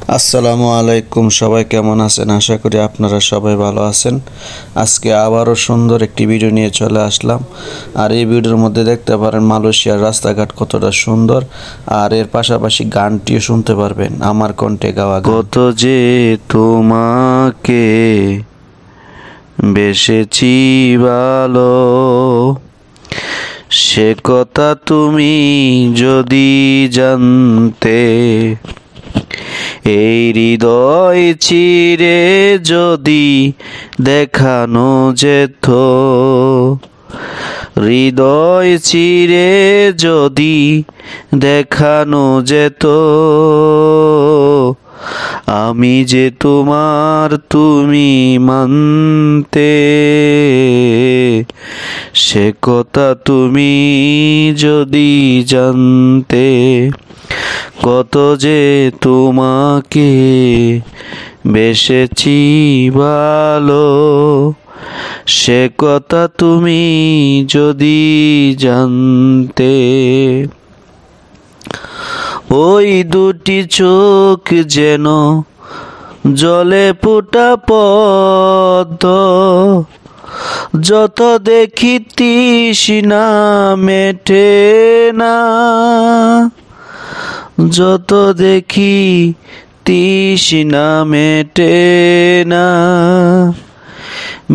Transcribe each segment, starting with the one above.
আসসালামু আলাইকুম, সবাই কেমন আছেন? আশা করি আপনারা সবাই ভালো আছেন। আজকে আবারও সুন্দর একটি ভিডিও নিয়ে চলে আসলাম। আর এই ভিডিওর মধ্যে দেখতে পারেন মালয়েশিয়ার রাস্তাঘাট কতটা সুন্দর, আর এর পাশাপাশি গানটিও শুনতে পারবেন আমার কণ্ঠে গাওয়া। কত যে তোমাকে বেসেছি ভালো, সে কথা তুমি যদি জানতে, এই হৃদয় চিরে যদি দেখানো যেত, হৃদয় চিরে যদি দেখানো যেত, আমি যে তোমার তুমি মানতে, সে কথা তুমি যদি জানতে, কত যে তোমাকে বেসেছি ভালো, সে কথা তুমি যদি জানতে। ওই দুটি চোখ যেন জলে ফোটা পদ্ম, যত দেখি তৃষ্ণা মেটে না, যত দেখি তৃষ্ণা মেটে না,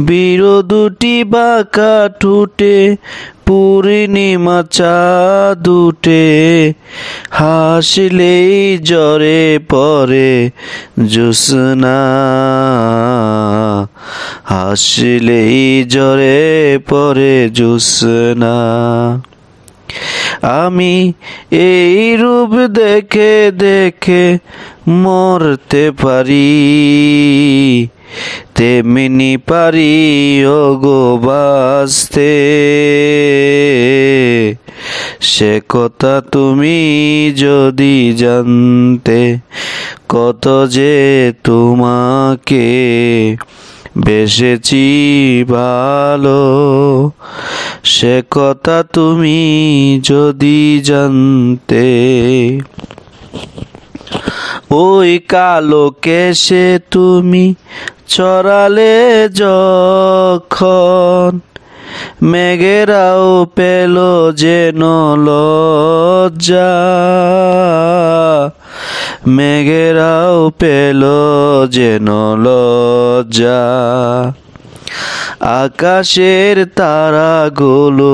বীর দুটি বাঁকা ঠুটে পূর্ণিমা চাঁদ উঠে, হাসলেই জ্বরে পড়ে জ্যোৎস্না, হাসলেই জ্বরে পড়ে জ্যোৎস্না। আমি এই রূপ দেখে দেখে মরতে পারি, তেমনি পারি ওগো বাঁচতে, সে কথা তুমি যদি জানতে, কত যে তোমাকে বেসেছি ভালো, সে কথা তুমি যদি জানতে। ওই কালো কেশে তুমি চড়ালে যখন, মেঘেরাও পেল যেন লজ্জা, মেঘেরাও পেল যেন লজ্জা, আকাশের তারাগুলো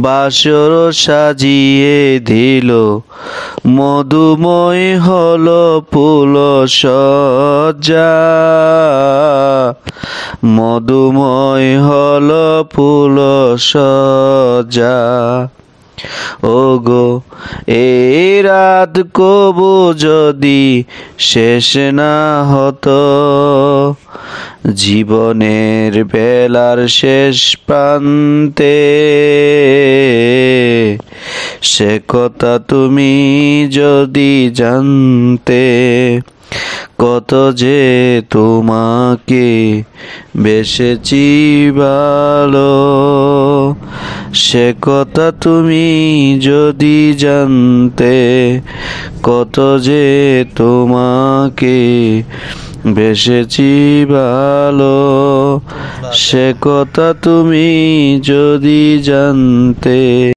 বাসর সাজিয়ে দিল, মধুময় হলো ফুল সজ্জা, মধুময় হলো ফুল সজ্জা। ওগো এই রাত কবু যদি শেষ না হতো, জীবনের বেলার শেষ প্রান্তে, সে কথা তুমি যদি জানতে, কত যে তোমাকে বেসেছি ভালো, সে কথা তুমি যদি জানতে, কত যে তোমাকে বেসেছি ভালো, সে কথা তুমি যদি জানতে।